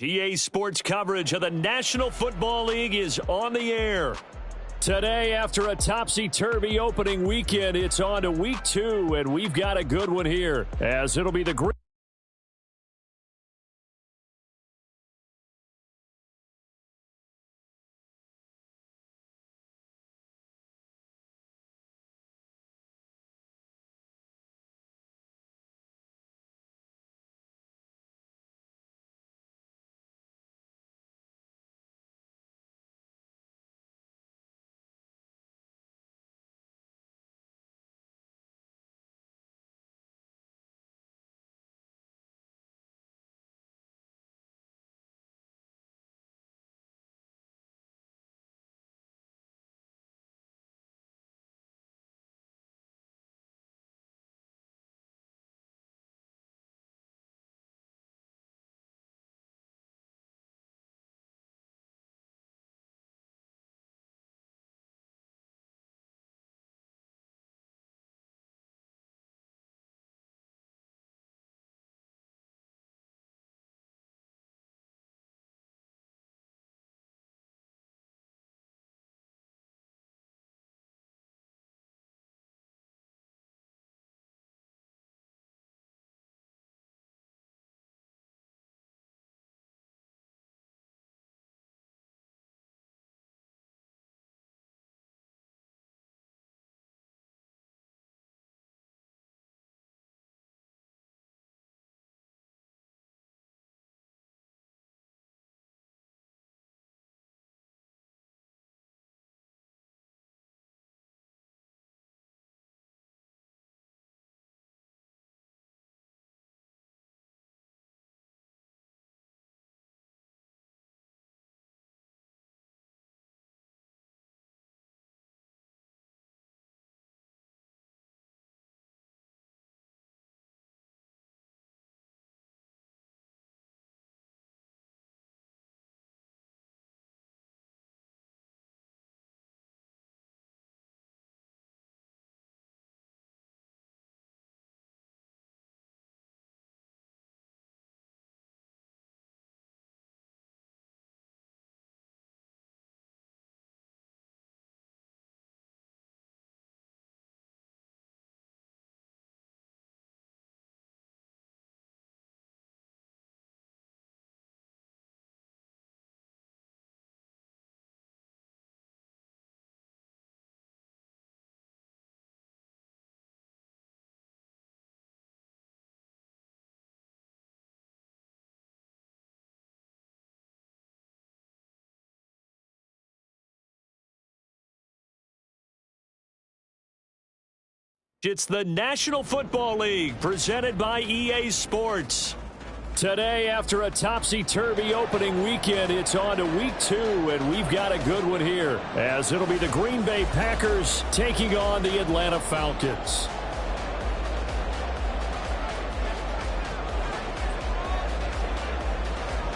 PA Sports coverage of the National Football League is on the air. Today, after a topsy-turvy opening weekend, it's on to week 2, and we've got a good one here, as it'll be the Green. It's the National Football League presented by EA Sports. Today, after a topsy-turvy opening weekend, it's on to week 2, and we've got a good one here, as it'll be the Green Bay Packers taking on the Atlanta Falcons.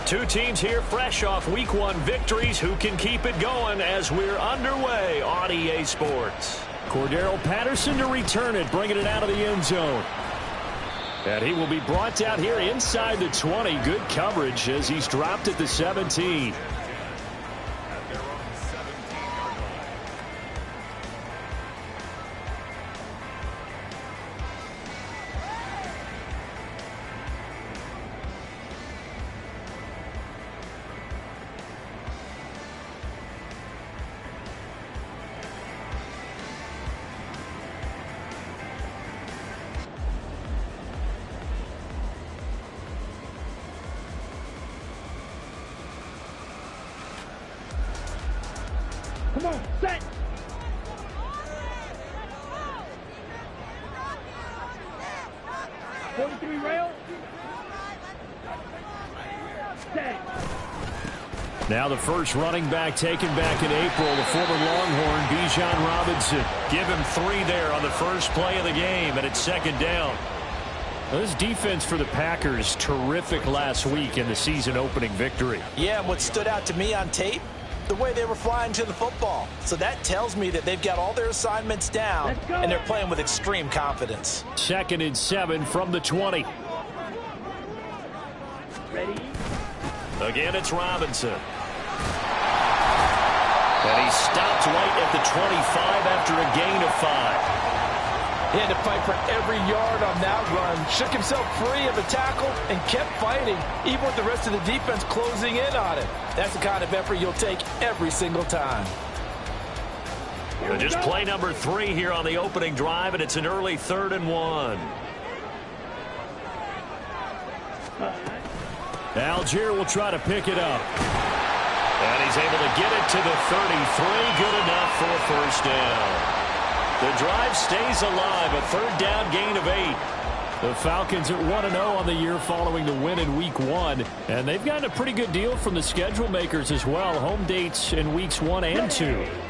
Two teams here fresh off week 1 victories. Who can keep it going as we're underway on EA Sports? Cordero Patterson to return it, bringing it out of the end zone. And he will be brought down here inside the 20. Good coverage as he's dropped at the 17. Come on, set! '43 rail. Set. Now the first running back taken back in April, the former Longhorn, Bijan Robinson. Give him 3 there on the first play of the game, and it's second down. Well, this defense for the Packers, terrific last week in the season opening victory. Yeah, and what stood out to me on tape, the way they were flying to the football. So that tells me that they've got all their assignments down, and they're playing with extreme confidence. 2nd and 7 from the 20. Ready? Again, it's Robinson. And he stopped right at the 25 after a gain of 5. He had to fight for every yard on that run. Shook himself free of the tackle and kept fighting, even with the rest of the defense closing in on it. That's the kind of effort you'll take every single time. Just play number 3 here on the opening drive, and it's an early 3rd and 1. Algier will try to pick it up. And he's able to get it to the 33. Good enough for a first down. The drive stays alive. A 3rd down gain of 8. The Falcons are 1-0 on the year following the win in Week 1. And they've gotten a pretty good deal from the schedule makers as well. Home dates in Weeks 1 and 2.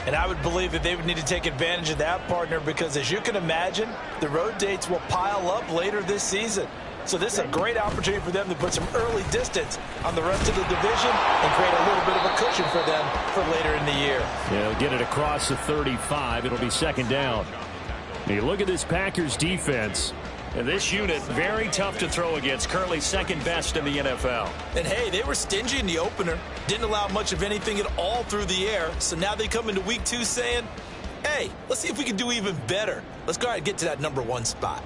And I would believe that they would need to take advantage of that, partner, because as you can imagine, the road dates will pile up later this season. So this is a great opportunity for them to put some early distance on the rest of the division and create a little bit of a cushion for them for later in the year. Yeah, they'll get it across the 35. It'll be 2nd down. You look at this Packers defense. And this unit, very tough to throw against. Currently 2nd best in the NFL. And hey, they were stingy in the opener. Didn't allow much of anything at all through the air. So now they come into Week 2 saying, hey, let's see if we can do even better. Let's go ahead and get to that number 1 spot.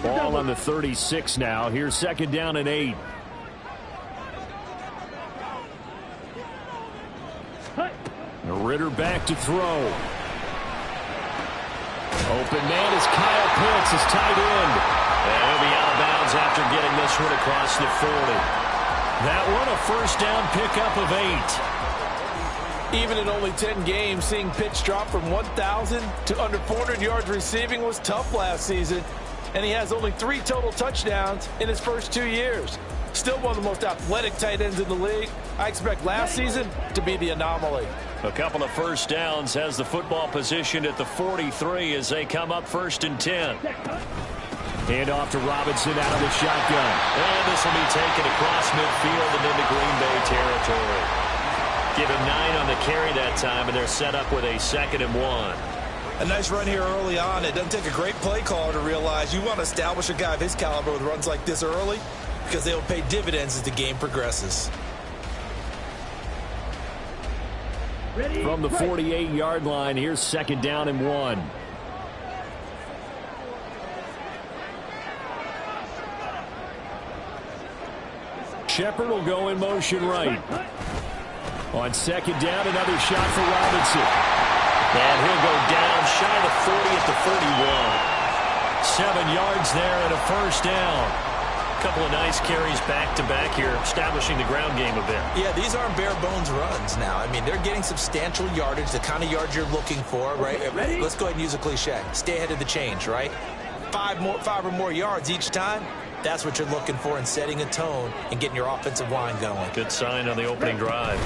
Ball on the 36 now. Here's 2nd down and 8. Ritter back to throw. Open man is Kyle Pitts, his tight end. And he'll be out of bounds after getting this one across the 40. That one a first down pickup of 8. Even in only 10 games, seeing Pitts drop from 1,000 to under 400 yards receiving was tough last season. And he has only 3 total touchdowns in his first 2 years. Still one of the most athletic tight ends in the league. I expect last season to be the anomaly. A couple of first downs, has the football positioned at the 43 as they come up 1st and 10. Hand off to Robinson out of the shotgun. And this will be taken across midfield and into Green Bay territory. Give him 9 on the carry that time, and they're set up with a 2nd and 1. A nice run here early on. It doesn't take a great play caller to realize you want to establish a guy of his caliber with runs like this early because they will pay dividends as the game progresses. From the 48-yard line, here's 2nd down and 1. Shepard will go in motion right. On 2nd down, another shot for Robinson. And he'll go down shy of the 40 at the 41. 7 yards there and a first down. A couple of nice carries back-to-back here, establishing the ground game a bit. Yeah, these aren't bare-bones runs now. I mean, they're getting substantial yardage, the kind of yards you're looking for, right? Let's go ahead and use a cliche. Stay ahead of the change, right? 5 or more yards each time. That's what you're looking for in setting a tone and getting your offensive line going. Good sign on the opening drive.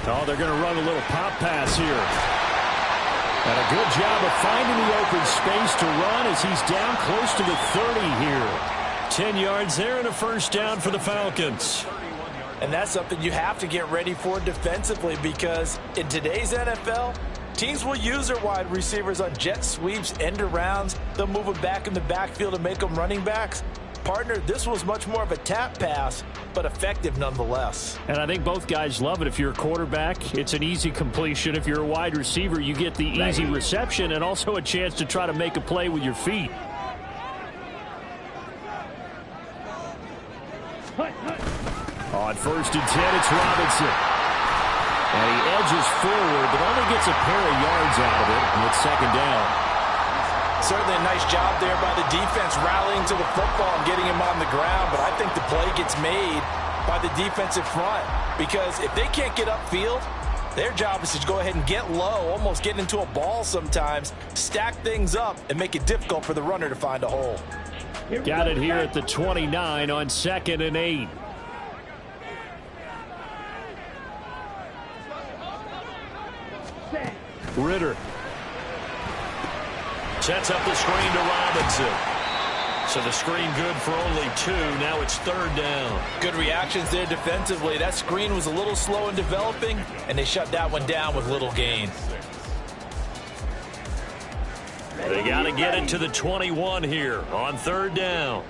Oh, they're going to run a little pop pass here. And a good job of finding the open space to run as he's down close to the 30 here. 10 yards there and a first down for the Falcons. And that's something you have to get ready for defensively because in today's NFL, teams will use their wide receivers on jet sweeps, end arounds. They'll move them back in the backfield and make them running backs. Partner, this was much more of a tap pass, but effective nonetheless. And I think both guys love it. If you're a quarterback, it's an easy completion. If you're a wide receiver, you get the easy reception and also a chance to try to make a play with your feet. On 1st and 10, it's Robinson. And he edges forward, but only gets a pair of yards out of it, and it's 2nd down. Certainly a nice job there by the defense rallying to the football and getting him on the ground, but I think the play gets made by the defensive front because if they can't get upfield, their job is to go ahead and get low, almost get into a ball sometimes, stack things up, and make it difficult for the runner to find a hole. Got it here at the 29 on 2nd and 8. Ritter sets up the screen to Robinson. So the screen good for only 2. Now it's 3rd down. Good reactions there defensively. That screen was a little slow in developing, and they shut that one down with little gain. They got to get it to the 21 here on 3rd down.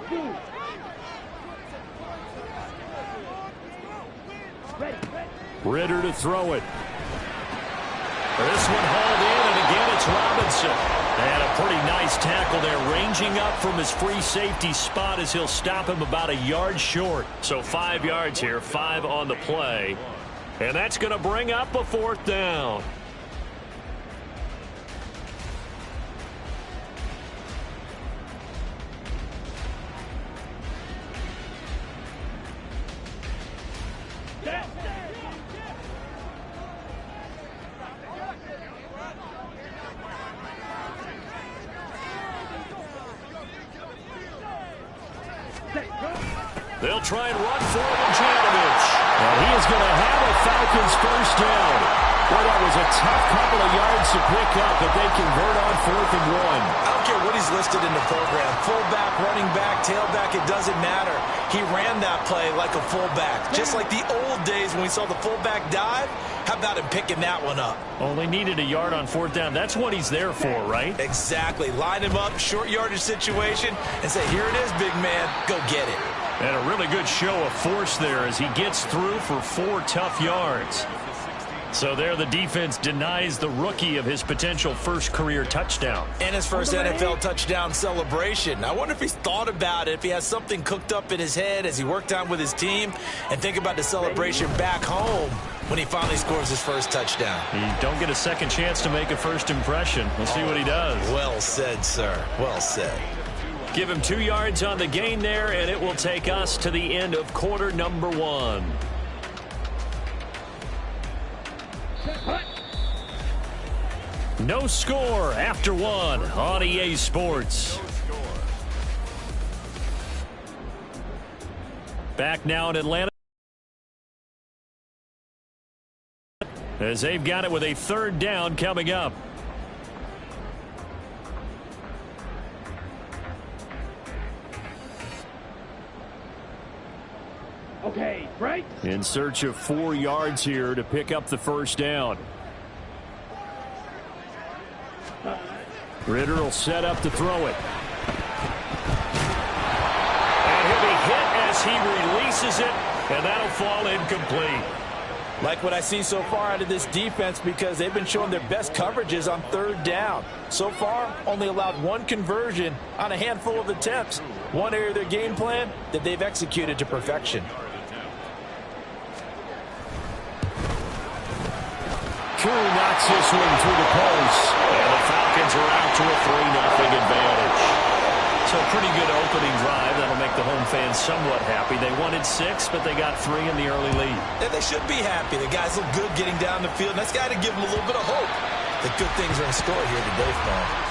move. Ready. Ritter to throw it. This one hauled in, and again it's Robinson. And a pretty nice tackle there, ranging up from his free safety spot as he'll stop him about a yard short. So 5 yards here, 5 on the play. And that's going to bring up a 4th down. They'll try and run for Janovich. And he is going to have a Falcons first down. Well, that was a tough couple of yards to pick up, but they convert on 4th and 1. I don't care what he's listed in the program. Fullback, running back, tailback, it doesn't matter. He ran that play like a fullback. Just like the old days when we saw the fullback dive. How about him picking that one up? Only needed a yard on 4th down. That's what he's there for, right? Exactly. Line him up, short yardage situation, and say, here it is, big man. Go get it. And a really good show of force there as he gets through for 4 tough yards. So there the defense denies the rookie of his potential first career touchdown. And his first NFL touchdown celebration. I wonder if he's thought about it, if he has something cooked up in his head as he worked out with his team, and think about the celebration back home when he finally scores his first touchdown. You don't get a second chance to make a first impression. We'll see what he does. Well said, sir. Well said. Give him 2 yards on the gain there, and it will take us to the end of quarter number 1. No score after 1 on EA Sports. Back now in Atlanta, as they've got it with a 3rd down coming up. Okay, right. In search of 4 yards here to pick up the first down. Ritter will set up to throw it. And he'll be hit as he releases it, and that'll fall incomplete. Like what I see so far out of this defense, because they've been showing their best coverages on 3rd down. So far, only allowed 1 conversion on a handful of attempts. One area of their game plan that they've executed to perfection. Koo knocks this one through the post. And the Falcons are out to a 3-0 advantage. So pretty good opening drive. That'll make the home fans somewhat happy. They wanted 6, but they got 3 in the early lead. And they should be happy. The guys look good getting down the field. And that's got to give them a little bit of hope that good things are in store here today for them.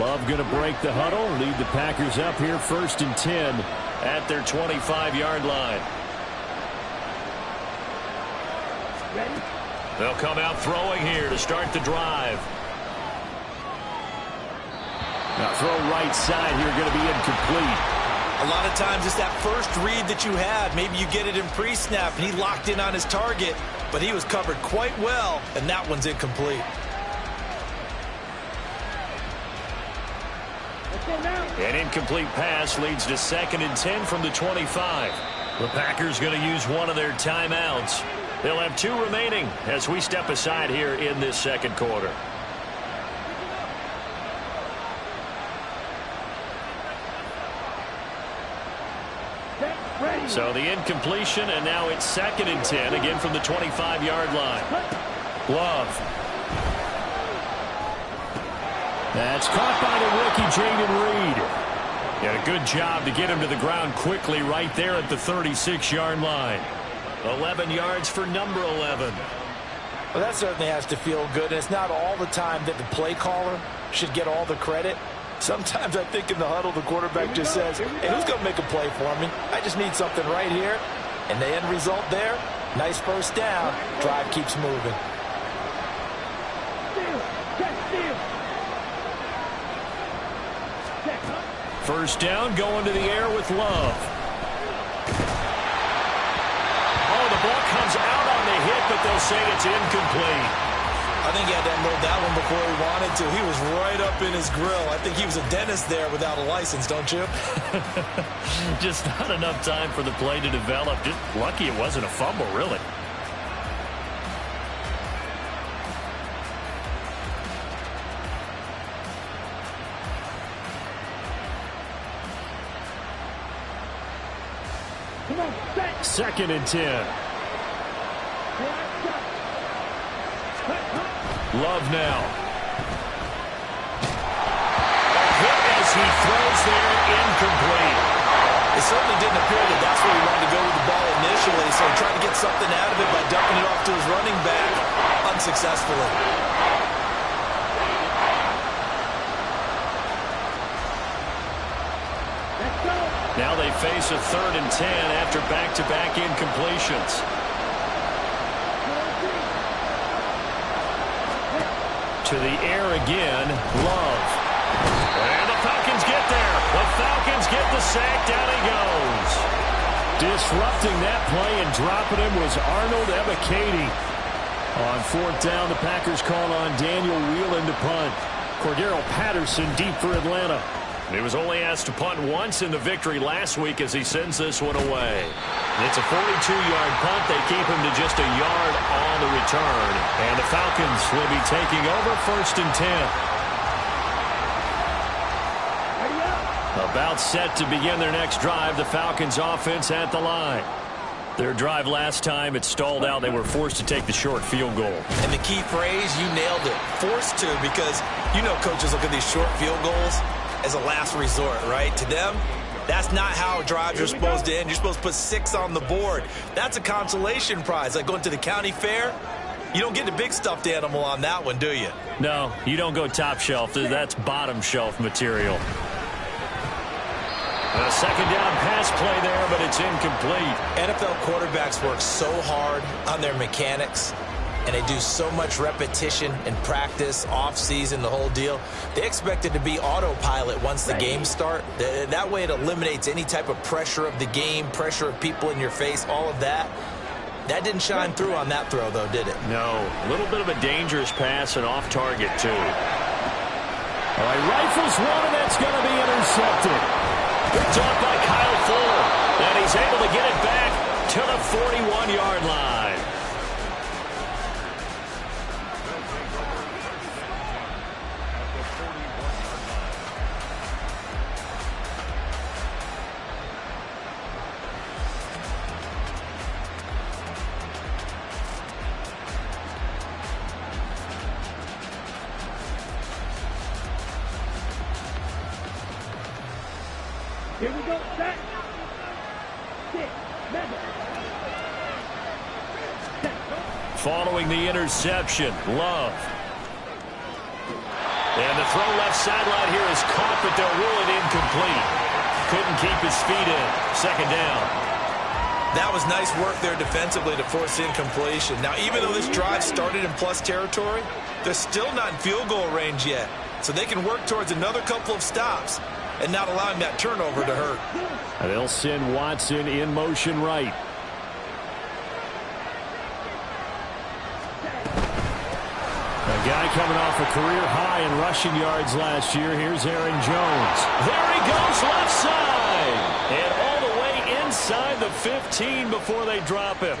Love going to break the huddle, lead the Packers up here 1st and 10 at their 25-yard line. Ready. They'll come out throwing here to start the drive. Now throw right side here, going to be incomplete. A lot of times it's that first read that you have. Maybe you get it in pre-snap and he locked in on his target, but he was covered quite well, and that one's incomplete. An incomplete pass leads to 2nd and 10 from the 25. The Packers going to use one of their timeouts. They'll have 2 remaining as we step aside here in this 2nd quarter. So the incompletion, and now it's 2nd and 10, again from the 25-yard line. Love. That's caught by the rookie, Jayden Reed. And a good job to get him to the ground quickly right there at the 36-yard line. 11 yards for number 11. Well, that certainly has to feel good. And it's not all the time that the play caller should get all the credit. Sometimes I think in the huddle, the quarterback just says, hey, who's going to make a play for me? I just need something right here. And the end result there, nice first down. Drive keeps moving. First down, going to the air with Love. Oh, the ball comes out on the hit, but they'll say it's incomplete. I think he had to unload that one before he wanted to. He was right up in his grill. I think he was a dentist there without a license, don't you? Just not enough time for the play to develop. Just lucky it wasn't a fumble, really. Come on, set. 2nd and 10. Love now. Hit as he throws there, incomplete. It certainly didn't appear that that's where he wanted to go with the ball initially, so he tried to get something out of it by dumping it off to his running back unsuccessfully. Now they face a 3rd and 10 after back-to-back incompletions. To the air again, Love. And the Falcons get there. The Falcons get the sack. Down he goes. Disrupting that play and dropping him was Arnold Ebiketie. On 4th down, the Packers call on Daniel Whelan to punt. Cordero Patterson deep for Atlanta. He was only asked to punt once in the victory last week as he sends this one away. It's a 42-yard punt. They keep him to just a yard on the return. And the Falcons will be taking over 1st and 10. About set to begin their next drive. The Falcons offense at the line. Their drive last time, it stalled out. They were forced to take the short field goal. And the key phrase, you nailed it. Forced to, because you know coaches look at these short field goals as a last resort, right? To them, that's not how drives are supposed to end. You're supposed to put 6 on the board. That's a consolation prize. Like going to the county fair, you don't get the big stuffed animal on that one, do you? No, you don't go top shelf. That's bottom shelf material. A 2nd down pass play there, but it's incomplete. NFL quarterbacks work so hard on their mechanics, and they do so much repetition and practice, off-season, the whole deal. They expect it to be autopilot once the games start. That way it eliminates any type of pressure of the game, pressure of people in your face, all of that. That didn't shine through on that throw, though, did it? No. A little bit of a dangerous pass and off target, too. All right, rifles one, and that's going to be intercepted. Picked off by Kyle Fuller. And he's able to get it back to the 41-yard line. Here we go, set. 6, 7. Following the interception, Love. And the throw left sideline here is caught, but they'll rule it incomplete. Couldn't keep his feet in. 2nd down. That was nice work there defensively to force incompletion. Now, even though this drive started in plus territory, they're still not in field goal range yet. So they can work towards another couple of stops and not allowing that turnover to hurt. And they'll send Watson in motion right. A guy coming off a career high in rushing yards last year. Here's Aaron Jones. There he goes left side. And all the way inside the 15 before they drop him.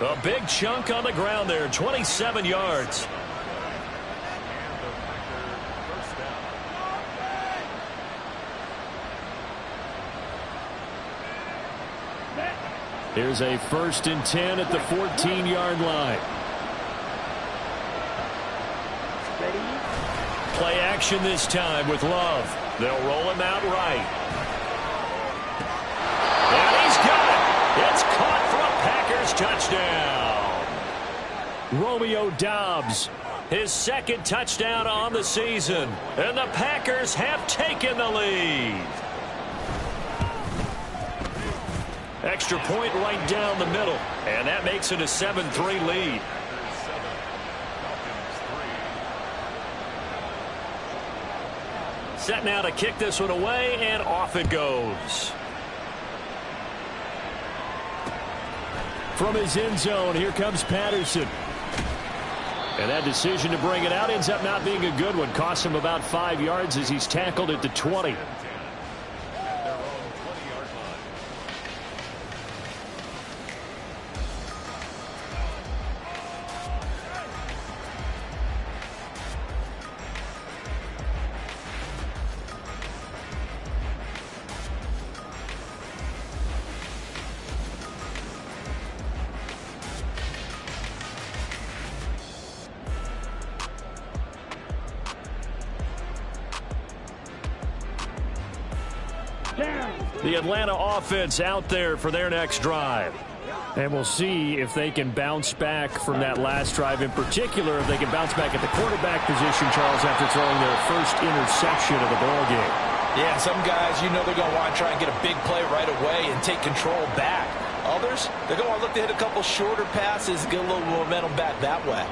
A big chunk on the ground there, 27 yards. Here's a 1st and 10 at the 14-yard line. Play action this time with Love. They'll roll him out right. And he's got it. It's caught for a Packers touchdown. Romeo Doubs, his 2nd touchdown on the season. And the Packers have taken the lead. Extra point right down the middle. And that makes it a 7-3 lead. Set now to kick this one away, and off it goes. From his end zone, here comes Patterson. And that decision to bring it out ends up not being a good one. Costs him about 5 yards as he's tackled at the 20. The Atlanta offense out there for their next drive. And we'll see if they can bounce back from that last drive, in particular if they can bounce back at the quarterback position, Charles, after throwing their first interception of the ball game. Yeah, some guys, you know they're going to want to try and get a big play right away and take control back. Others, they're going to want to look to hit a couple shorter passes, get a little momentum back that way.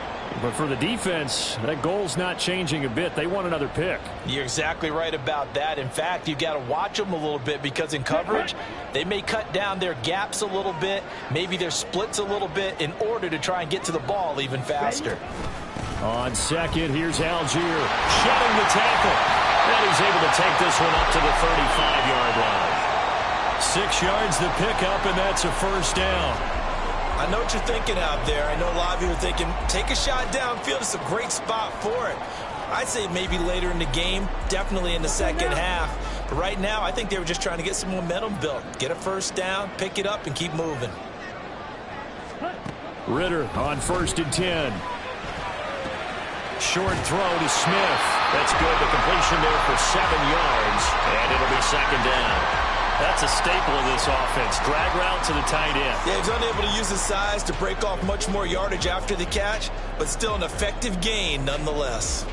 But for the defense, that goal's not changing a bit. They want another pick. You're exactly right about that. In fact, you've got to watch them a little bit because in coverage, they may cut down their gaps a little bit, maybe their splits a little bit in order to try and get to the ball even faster. On second, here's Algier shedding the tackle. And he's able to take this one up to the 35-yard line. 6 yards the pickup, and that's a first down. I know what you're thinking out there. I know a lot of you are thinking, take a shot downfield. It's a great spot for it. I'd say maybe later in the game, definitely in the second half. But right now, I think they were just trying to get some momentum built. Get a first down, pick it up, and keep moving. Ritter on 1st and 10. Short throw to Smith. That's good. The completion there for 7 yards. And it'll be second down. That's a staple of this offense. Drag route to the tight end. Yeah, he's unable to use his size to break off much more yardage after the catch, but still an effective gain nonetheless.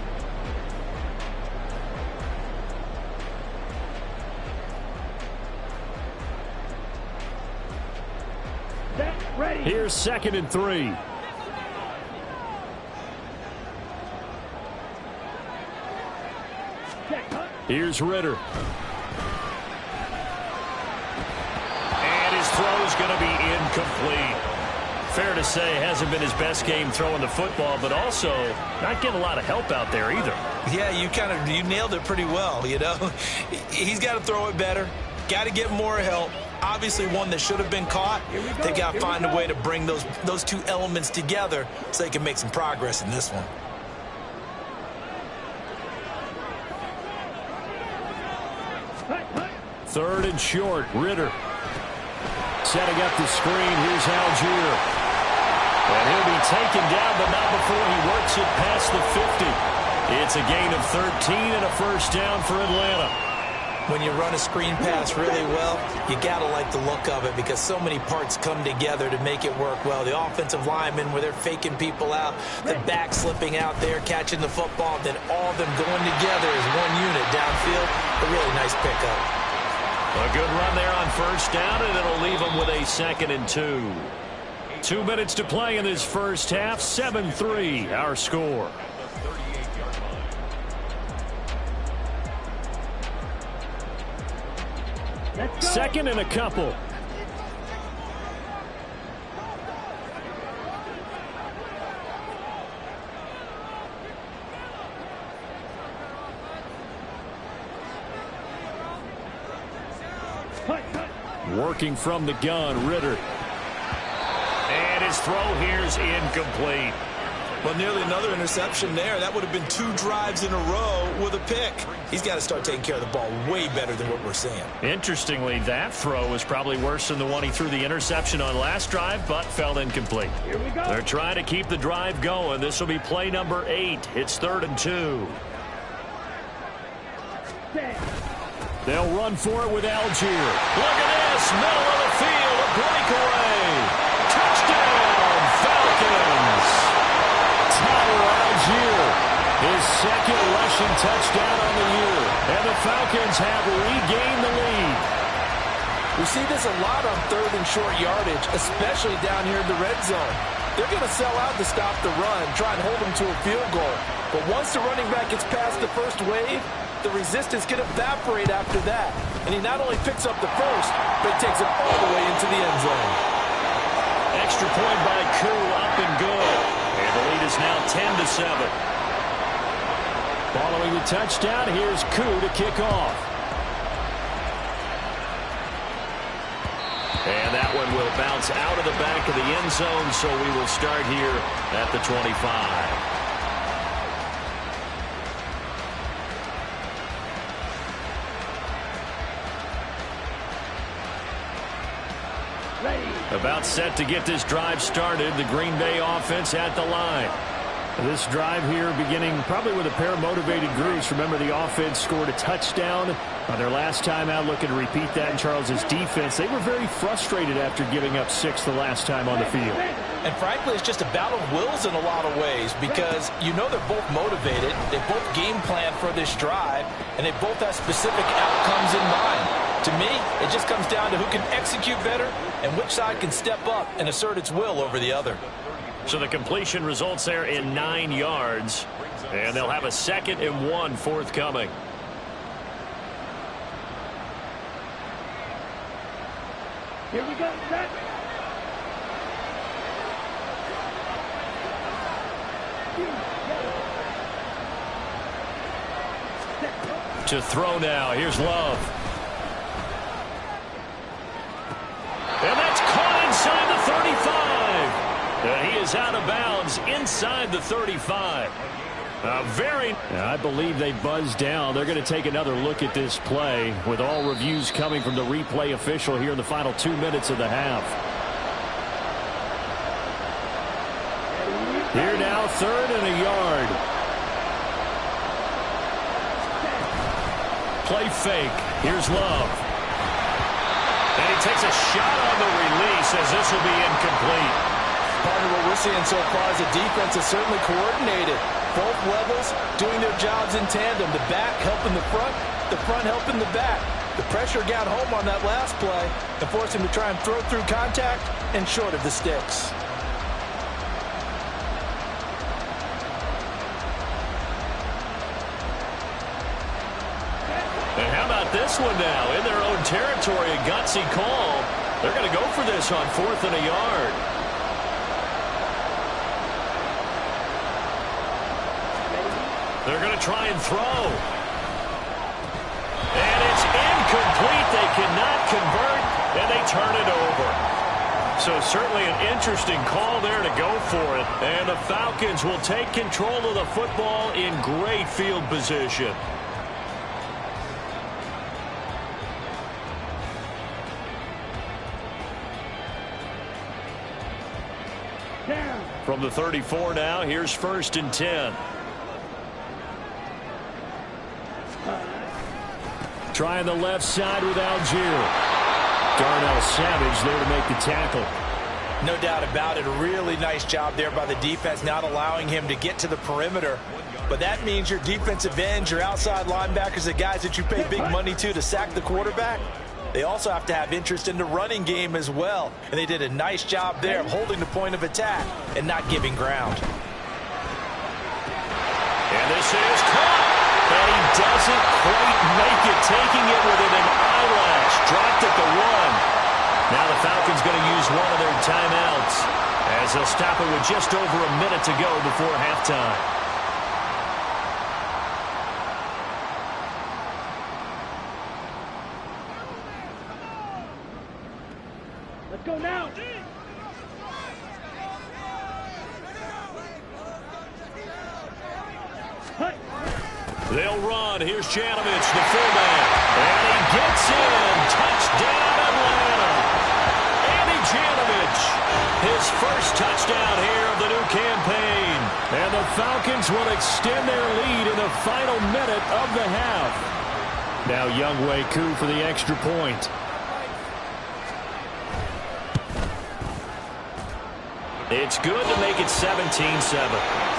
Here's 2nd and 3. Here's Ritter. And his throw is going to be incomplete. Fair to say, hasn't been his best game throwing the football, but also not getting a lot of help out there either. Yeah, you nailed it pretty well, you know. He's got to throw it better. Got to get more help. Obviously one that should have been caught. They got to find a way to bring those two elements together so they can make some progress in this one. Third and short, Ritter. Setting up the screen, here's Algier. And he'll be taken down, but not before he works it past the 50. It's a gain of 13 and a first down for Atlanta. When you run a screen pass really well, you got to like the look of it because so many parts come together to make it work well. The offensive linemen, where they're faking people out, the back slipping out there, catching the football, then all of them going together as one unit downfield. A really nice pickup. A good run there on first down, and it'll leave them with a 2nd and 2. 2 minutes to play in this first half. 7-3, our score. Second and a couple. Working from the gun, Ritter. And his throw here's incomplete. Well, nearly another interception there. That would have been 2 drives in a row with a pick. He's got to start taking care of the ball way better than what we're seeing. Interestingly, that throw was probably worse than the one he threw the interception on last drive, but fell incomplete. Here we go. They're trying to keep the drive going. This will be play number 8. It's 3rd and 2. They'll run for it with Algier. Look at this. Middle of the field. A breakaway. Touchdown, Falcons. Tyler Algier, his 2nd rushing touchdown on the year. And the Falcons have regained the lead. We see this a lot on 3rd and short yardage, especially down here in the red zone. They're going to sell out to stop the run, try and hold them to a field goal. But once the running back gets past the first wave, the resistance can evaporate after that. And he not only picks up the first, but he takes it all the way into the end zone. Extra point by Koo, up and good. And the lead is now 10-7. Following the touchdown, here's Koo to kick off. And that one will bounce out of the back of the end zone, so we will start here at the 25. About set to get this drive started. The Green Bay offense at the line. This drive here beginning probably with a pair of motivated groups. Remember, the offense scored a touchdown on their last time out, looking to repeat that in Charles's defense. They were very frustrated after giving up 6 the last time on the field. And frankly, it's just a battle of wills in a lot of ways, because you know they're both motivated. They both game plan for this drive, and they both have specific outcomes in mind. To me, it just comes down to who can execute better and which side can step up and assert its will over the other. So the completion results there in 9 yards, and they'll have a 2nd and 1 forthcoming. Here we go, set. To throw now, here's Love. And that's caught inside the 35. He is out of bounds inside the 35. I believe they buzzed down. They're going to take another look at this play, with all reviews coming from the replay official here in the final 2 minutes of the half. Here now, 3rd and a yard. Play fake. Here's Love. And he takes a shot on the release, as this will be incomplete. Partner, what we're seeing so far is the defense is certainly coordinated. Both levels doing their jobs in tandem. The back helping the front helping the back. The pressure got home on that last play and forced him to try and throw through contact and short of the sticks. And how about this one now? In their own territory, a gutsy call. They're going to go for this on 4th and a yard. They're going to try and throw. And it's incomplete. They cannot convert, and they turn it over. So certainly an interesting call there to go for it. And the Falcons will take control of the football in great field position. From the 34 now, here's 1st and 10. Trying the left side with Algier. Darnell Savage there to make the tackle. No doubt about it. A really nice job there by the defense, not allowing him to get to the perimeter. But that means your defensive ends, your outside linebackers, the guys that you pay big money to sack the quarterback, they also have to have interest in the running game as well. And they did a nice job there of holding the point of attack and not giving ground. And this is caught. And he doesn't quite make it, taking it within an eyelash. Dropped at the 1. Now the Falcons going to use one of their timeouts, as they'll stop it with just over a minute to go before halftime. Let's go now. They'll run. Here's Janovich, the fullback. And he gets in. Touchdown, Atlanta. Andy Janovich, his first touchdown here of the new campaign. And the Falcons will extend their lead in the final minute of the half. Now Younghoe Koo for the extra point. It's good to make it 17-7.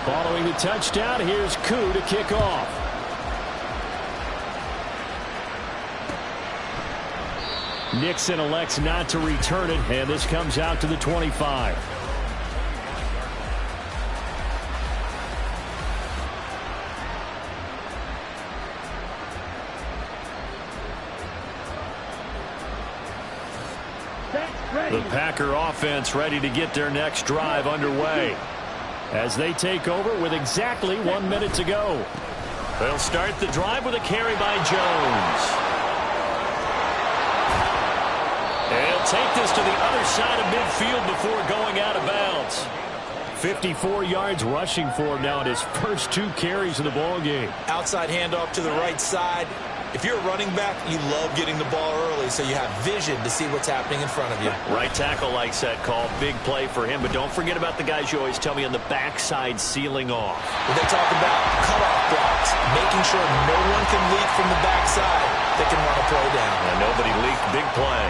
Following the touchdown, here's Koo to kick off. Nixon elects not to return it, and this comes out to the 25. The Packer offense ready to get their next drive underway as they take over with exactly 1 minute to go. They'll start the drive with a carry by Jones. They'll take this to the other side of midfield before going out of bounds. 54 yards rushing for him now in his first 2 carries of the ball game. Outside handoff to the right side. If you're a running back, you love getting the ball early so you have vision to see what's happening in front of you. Right tackle likes that call. Big play for him, but don't forget about the guys you always tell me on the backside sealing off. When they talk about cutoff blocks, making sure no one can leak from the backside that can run a play down. And nobody leaked. Big play.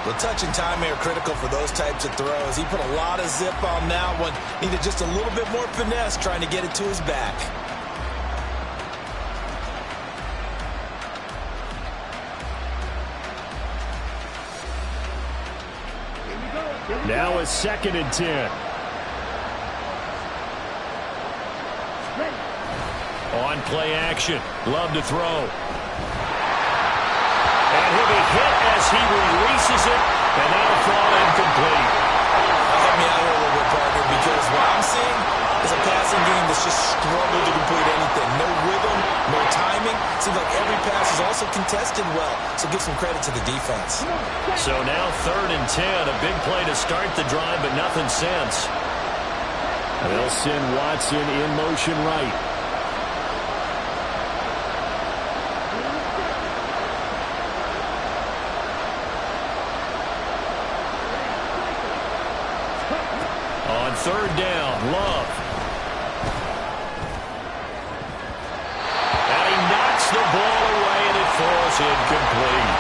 The touch and time are critical for those types of throws. He put a lot of zip on that one. Needed just a little bit more finesse trying to get it to his back. Now a 2nd and 10. On play action. Love to throw. And he'll be hit as he releases it, and that'll fall incomplete. Help me out here a little bit, partner, because what I'm seeing is a passing game that's just struggled to complete anything. No rhythm, no timing. Seems like every pass is also contested well, so give some credit to the defense. So now 3rd and 10, a big play to start the drive, but nothing since. They'll send Watson in motion right. On 3rd down, Love. And he knocks the ball away, and it falls incomplete.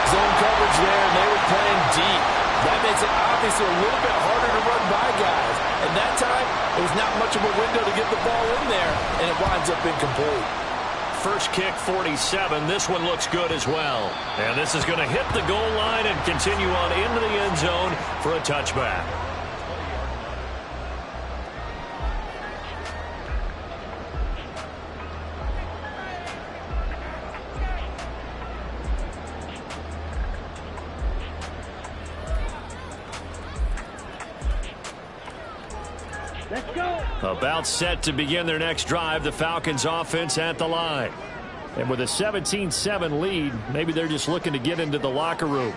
Zone coverage there, and they were playing deep. That makes it obviously a little bit harder to run by guys. And that time, it was not much of a window to get the ball in there, and it winds up incomplete. First kick, 47. This one looks good as well. And this is going to hit the goal line and continue on into the end zone for a touchback. Let's go. About set to begin their next drive, the Falcons offense at the line. And with a 17-7 lead, maybe they're just looking to get into the locker room.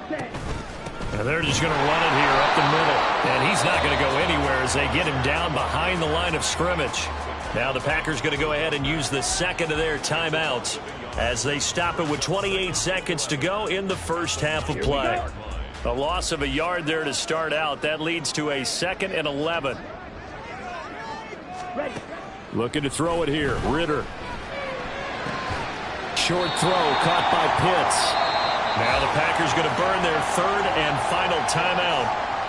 And they're just going to run it here up the middle. And he's not going to go anywhere as they get him down behind the line of scrimmage. Now the Packers going to go ahead and use the second of their timeouts as they stop it with 28 seconds to go in the first half of play. A loss of a yard there to start out. That leads to a 2nd and 11. Looking to throw it here. Ritter. Short throw caught by Pitts. Now the Packers going to burn their 3rd and final timeout.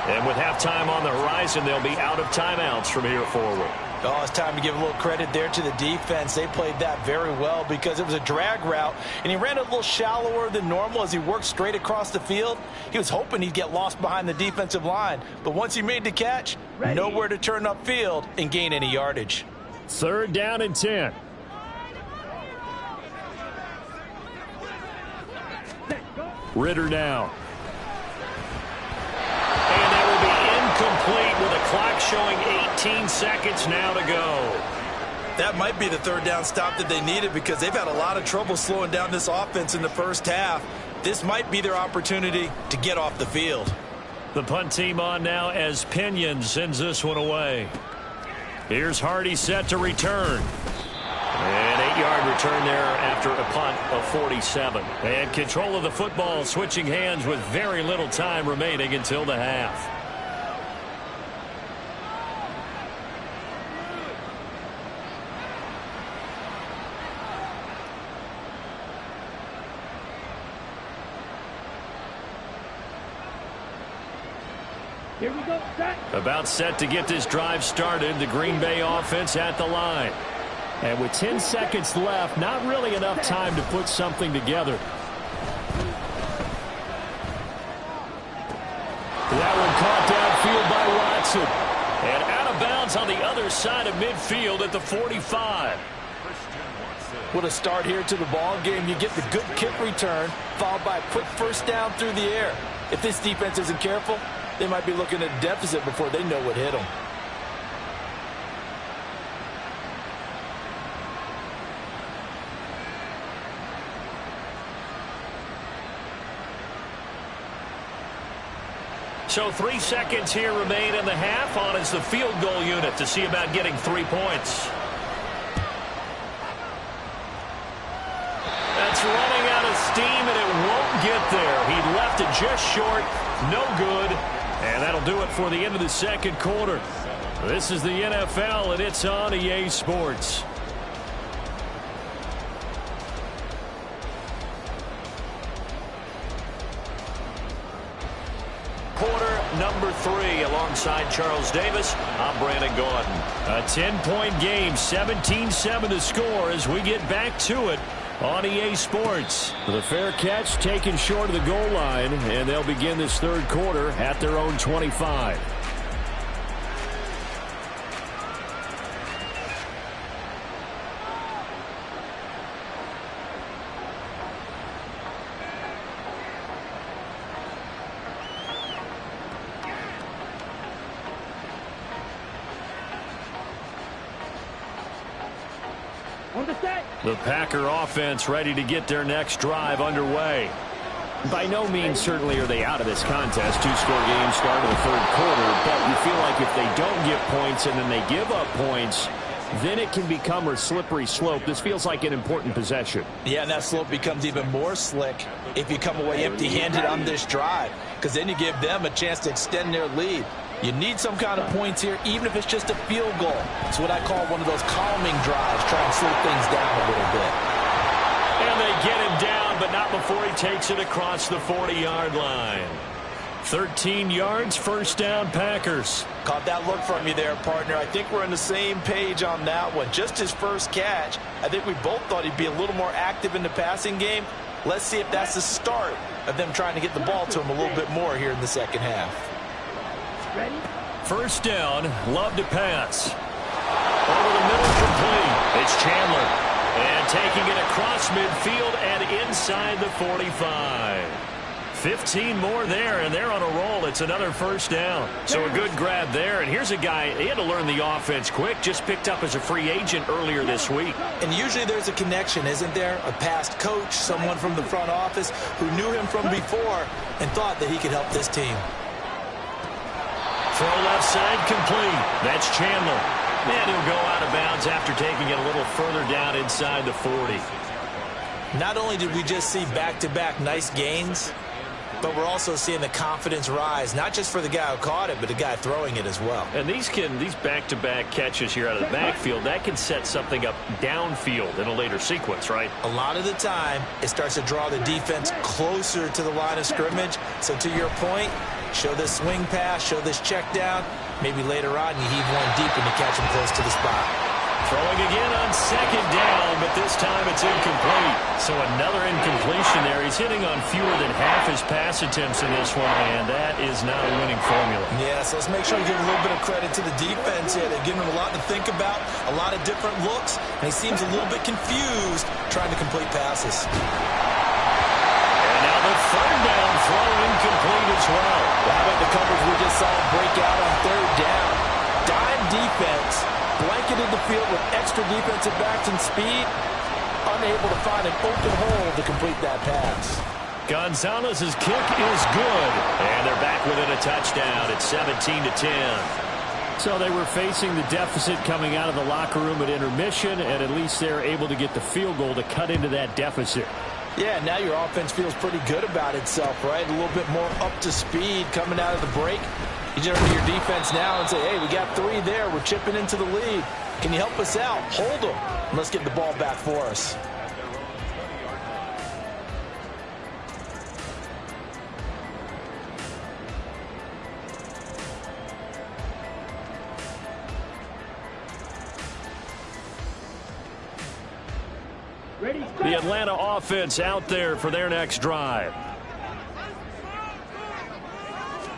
And with halftime on the horizon, they'll be out of timeouts from here forward. Oh, it's time to give a little credit there to the defense. They played that very well because it was a drag route, and he ran a little shallower than normal as he worked straight across the field. He was hoping he'd get lost behind the defensive line, but once he made the catch, nowhere to turn upfield and gain any yardage. 3rd down and 10. Ritter now. And that will be incomplete with a clock showing 18 seconds now to go. That might be the 3rd down stop that they needed because they've had a lot of trouble slowing down this offense in the first half. This might be their opportunity to get off the field. The punt team on now as Pinion sends this one away. Here's Hardy set to return. An 8-yard return there after a punt of 47. And control of the football switching hands with very little time remaining until the half. Here we go. Set. About set to get this drive started. The Green Bay offense at the line. And with 10 seconds left, not really enough time to put something together. That one caught downfield by Watson. And out of bounds on the other side of midfield at the 45. What a start here to the ball game. You get the good kick return, followed by a quick first down through the air. If this defense isn't careful, they might be looking at a deficit before they know what hit them. So 3 seconds here remain in the half. On is the field goal unit to see about getting 3 points. That's running out of steam, and it won't get there. He left it just short. No good. And that'll do it for the end of the second quarter. This is the NFL, and it's on EA Sports. Quarter number 3 alongside Charles Davis. I'm Brandon Gaudin. A 10-point game, 17-7 to score as we get back to it on EA Sports. The fair catch taken short of the goal line, and they'll begin this third quarter at their own 25. The Packer offense ready to get their next drive underway. By no means certainly are they out of this contest. 2-score game start of the third quarter, but you feel like if they don't get points and then they give up points, then it can become a slippery slope. This feels like an important possession. Yeah, and that slope becomes even more slick if you come away empty-handed on this drive, because then you give them a chance to extend their lead. You need some kind of points here, even if it's just a field goal. It's what I call one of those calming drives, try and slow things down a little bit. And they get him down, but not before he takes it across the 40-yard line. 13 yards, first down, Packers. Caught that look from you there, partner. I think we're on the same page on that one. Just his first catch. I think we both thought he'd be a little more active in the passing game. Let's see if that's the start of them trying to get the ball to him a little bit more here in the second half. Ready? First down, Love to pass. Over the middle, complete. It's Chandler. And taking it across midfield and inside the 45. 15 more there, and they're on a roll. It's another first down. So a good grab there. And here's a guy, he had to learn the offense quick, just picked up as a free agent earlier this week. And usually there's a connection, isn't there? A past coach, someone from the front office who knew him from before and thought that he could help this team. Throw left side, complete. That's Chandler. And he'll go out of bounds after taking it a little further down inside the 40. Not only did we just see back-to-back nice gains, but we're also seeing the confidence rise, not just for the guy who caught it, but the guy throwing it as well. And these back-to-back catches here out of the backfield, that can set something up downfield in a later sequence, right? A lot of the time, it starts to draw the defense closer to the line of scrimmage. So to your point, show this swing pass, show this check down. Maybe later on you heave one deep and you catch him close to the spot. Throwing again on second down, but this time it's incomplete. So another incompletion there. He's hitting on fewer than half his pass attempts in this one, and that is not a winning formula. Yeah, so let's make sure we give a little bit of credit to the defense here. They're giving him a lot to think about, a lot of different looks, and he seems a little bit confused trying to complete passes. And now the third down throw incomplete as well. How about the coverage we just saw break out on third down? Dime defense. Blanketed the field with extra defensive backs and speed, unable to find an open hole to complete that pass. Gonzalez's kick is good, and they're back within a touchdown. It's 17-10. So they were facing the deficit coming out of the locker room at intermission, and at least they're able to get the field goal to cut into that deficit. Yeah, now your offense feels pretty good about itself, right? A little bit more up to speed coming out of the break. You turn to your defense now and say, hey, we got 3 there. We're chipping into the lead. Can you help us out? Hold them. And let's get the ball back for us. Ready, The Atlanta offense out there for their next drive.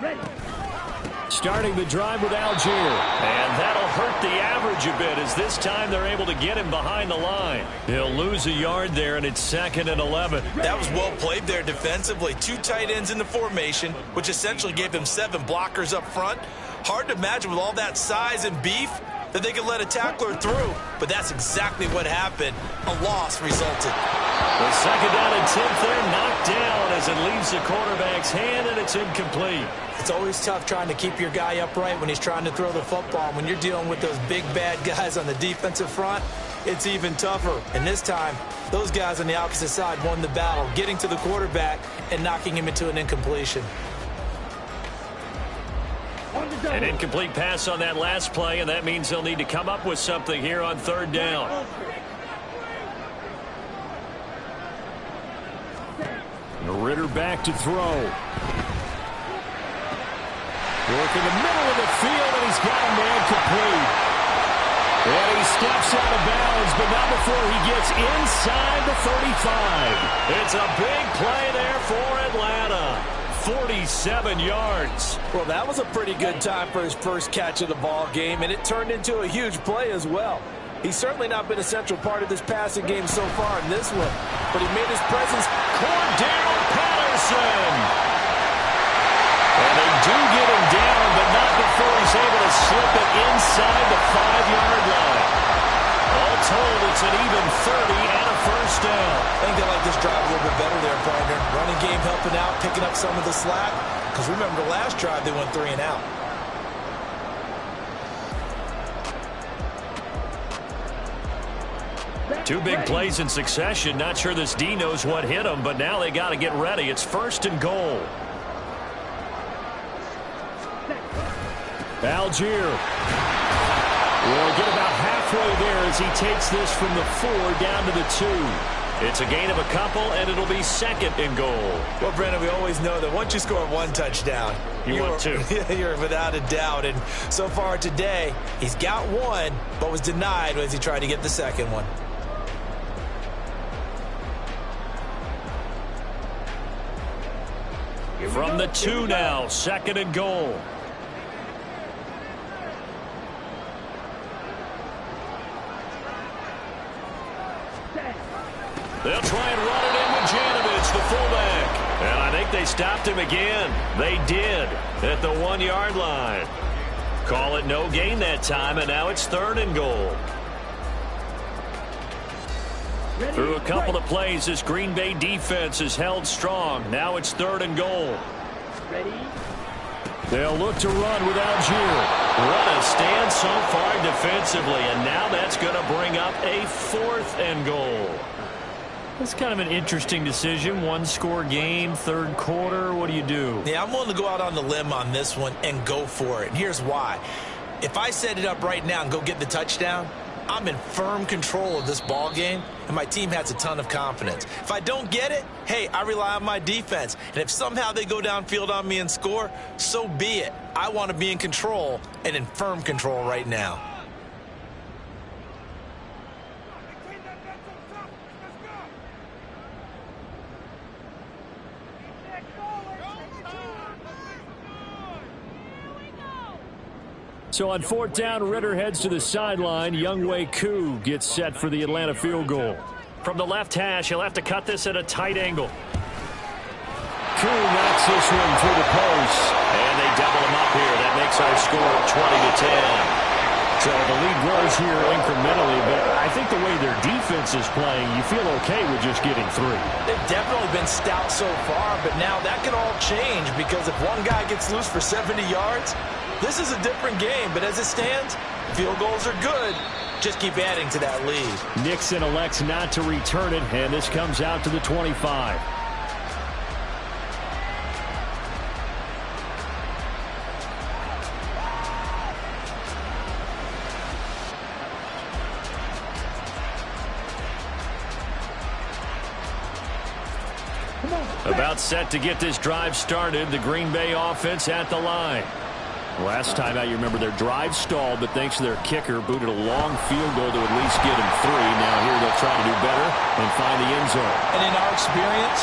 ready. Starting the drive with Algier. And that'll hurt the average a bit as this time they're able to get him behind the line. He'll lose a yard there, and it's 2nd and 11. That was well played there defensively. 2 tight ends in the formation, which essentially gave them 7 blockers up front. Hard to imagine with all that size and beef that they could let a tackler through, but that's exactly what happened. A loss resulted. The 2nd down and 10th there, knocked down as it leaves the quarterback's hand, and it's incomplete. It's always tough trying to keep your guy upright when he's trying to throw the football. When you're dealing with those big, bad guys on the defensive front, it's even tougher. And this time, those guys on the opposite side won the battle, getting to the quarterback and knocking him into an incompletion. An incomplete pass on that last play, and that means they'll need to come up with something here on 3rd down. Ritter back to throw. Work in the middle of the field, and he's got a man complete. And he steps out of bounds, but not before he gets inside the 35. It's a big play there for Atlanta. 47 yards. Well, that was a pretty good time for his first catch of the ball game, and it turned into a huge play as well. He's certainly not been a central part of this passing game so far in this one, but he made his presence. Cordarrelle Patterson. And they do get him down, but not before he's able to slip it inside the 5-yard line. All told, it's an even 30 and a first down. I think they like this drive a little bit better there, partner. Running game helping out, picking up some of the slack. Because remember, the last drive they went 3 and out. Two big plays in succession. Not sure this D knows what hit him, but now they got to get ready. It's 1st and goal. Algier will get about halfway there as he takes this from the 4 down to the 2. It's a gain of a couple, and it'll be 2nd and goal. Well, Brandon, we always know that once you score 1 touchdown, you want 2. You're without a doubt. And so far today, he's got 1, but was denied as he tried to get the 2nd one. From the 2 now, 2nd and goal. They'll try and run it in with Janovich, the fullback. And I think they stopped him again. They did at the 1-yard line. Call it no gain that time, and now it's 3rd and goal. Through a couple of plays, this Green Bay defense is held strong. Now it's 3rd and goal. Ready. They'll look to run with Algier. What a stand so far defensively, and now that's going to bring up a 4th and goal. That's kind of an interesting decision. 1-score game, 3rd quarter. What do you do? Yeah, I'm willing to go out on the limb on this one and go for it. And here's why. If I set it up right now and go get the touchdown, I'm in firm control of this ball game, and my team has a ton of confidence. If I don't get it, hey, I rely on my defense. And if somehow they go downfield on me and score, so be it. I want to be in control and in firm control right now. So on 4th down, Ritter heads to the sideline. Younghoe Koo gets set for the Atlanta field goal. From the left hash, he'll have to cut this at a tight angle. Koo knocks this one through the post. And they double him up here. That makes our score 20-10. So the lead grows here incrementally, but I think the way their defense is playing, you feel okay with just getting 3. They've definitely been stout so far, but now that can all change because if one guy gets loose for 70 yards, this is a different game. But as it stands, field goals are good. Just keep adding to that lead. Nixon elects not to return it, and this comes out to the 25. About set to get this drive started. The Green Bay offense at the line. Last time out, you remember their drive stalled, but thanks to their kicker, booted a long field goal to at least get him 3. Now here they'll try to do better and find the end zone. And in our experience,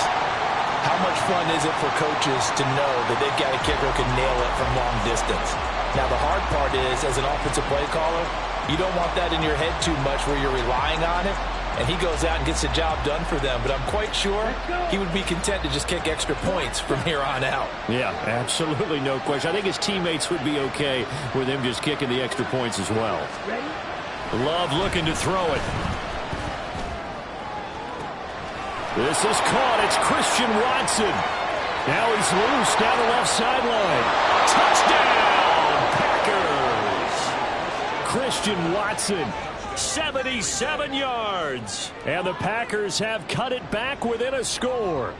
how much fun is it for coaches to know that they've got a kicker who can nail it from long distance? Now, the hard part is, as an offensive play caller, you don't want that in your head too much where you're relying on it, and he goes out and gets the job done for them. But I'm quite sure he would be content to just kick extra points from here on out. Yeah, absolutely no question. I think his teammates would be okay with him just kicking the extra points as well. Love looking to throw it. This is caught. It's Christian Watson. Now he's loose down the left sideline. Touchdown, Packers. Christian Watson, 77 yards. And the Packers have cut it back within a score.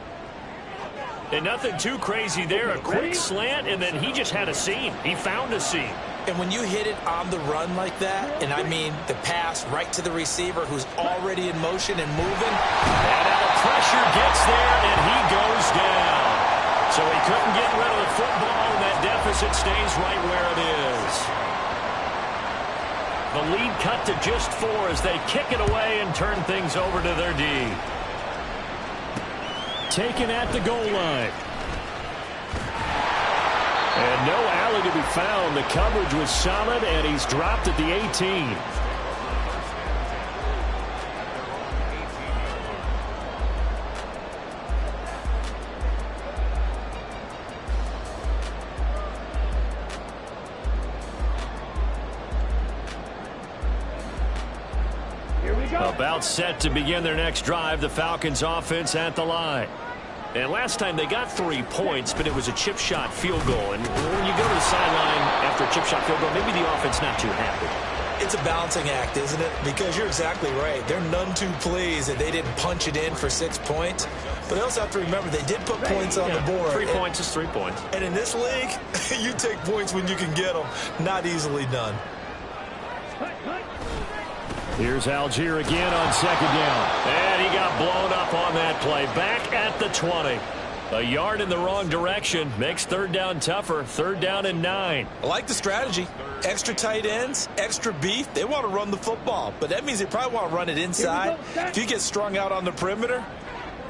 And nothing too crazy there. A quick slant, and then he just had a seam. He found a seam. And when you hit it on the run like that, and I mean the pass right to the receiver who's already in motion and moving. And now the pressure gets there, and he goes down. So he couldn't get rid of the football, and that deficit stays right where it is. The lead cut to just 4 as they kick it away and turn things over to their D. Taken at the goal line. And no alley to be found. The coverage was solid, and he's dropped at the 18. About set to begin their next drive. The Falcons offense at the line. And last time they got 3 points, but it was a chip shot field goal. And when you go to the sideline after a chip shot field goal, maybe the offense not too happy. It's a balancing act, isn't it? Because you're exactly right. They're none too pleased that they didn't punch it in for 6 points. But they also have to remember they did put points on the board. 3 points is 3 points. And in this league, you take points when you can get them. Not easily done. Here's Algier again on second down. And he got blown up on that play. Back at the 20. A yard in the wrong direction. Makes third down tougher. Third down and 9. I like the strategy. Extra tight ends, extra beef. They want to run the football. But that means they probably want to run it inside. If you get strung out on the perimeter,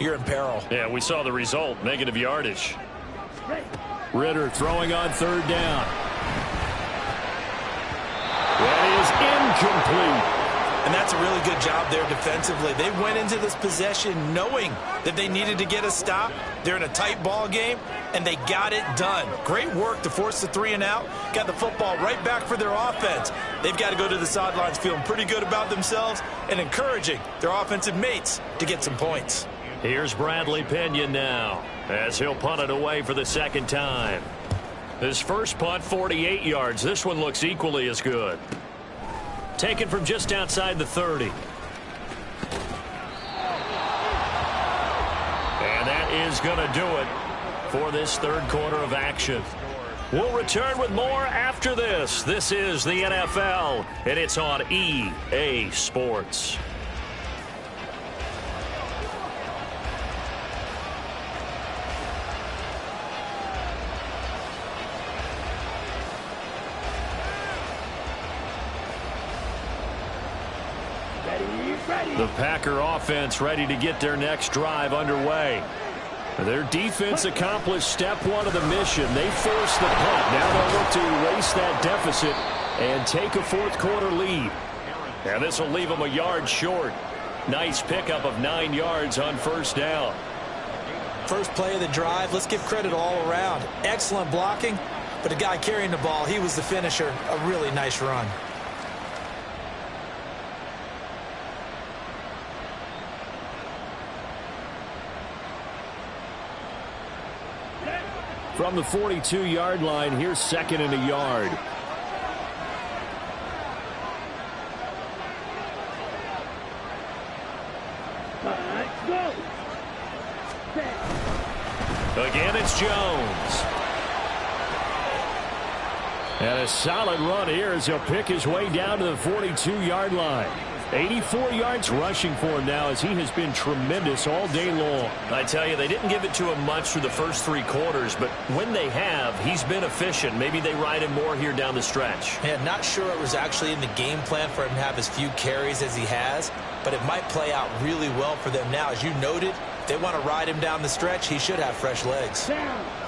you're in peril. Yeah, we saw the result. Negative yardage. Ritter throwing on third down. That is incomplete. And that's a really good job there defensively. They went into this possession knowing that they needed to get a stop. They're in a tight ball game, and they got it done. Great work to force the 3 and out. Got the football right back for their offense. They've got to go to the sidelines feeling pretty good about themselves and encouraging their offensive mates to get some points. Here's Bradley Pinion now as he'll punt it away for the second time. His first punt, 48 yards. This one looks equally as good. Taken from just outside the 30. And that is going to do it for this third quarter of action. We'll return with more after this. This is the NFL, and it's on EA Sports. The Packer offense ready to get their next drive underway. Their defense accomplished step 1 of the mission. They forced the punt. Now they'll look to erase that deficit and take a fourth quarter lead. And this will leave them a yard short. Nice pickup of 9 yards on first down. First play of the drive. Let's give credit all around. Excellent blocking, but the guy carrying the ball, he was the finisher. A really nice run. From the 42-yard line, here's second and a yard. Again, it's Jones. And a solid run here as he'll pick his way down to the 42-yard line. 84 yards rushing for him now as he has been tremendous all day long. I tell you, they didn't give it to him much through the first 3 quarters, but when they have, he's been efficient. Maybe they ride him more here down the stretch. Yeah, not sure it was actually in the game plan for him to have as few carries as he has, but it might play out really well for them now. As you noted, if they want to ride him down the stretch, he should have fresh legs.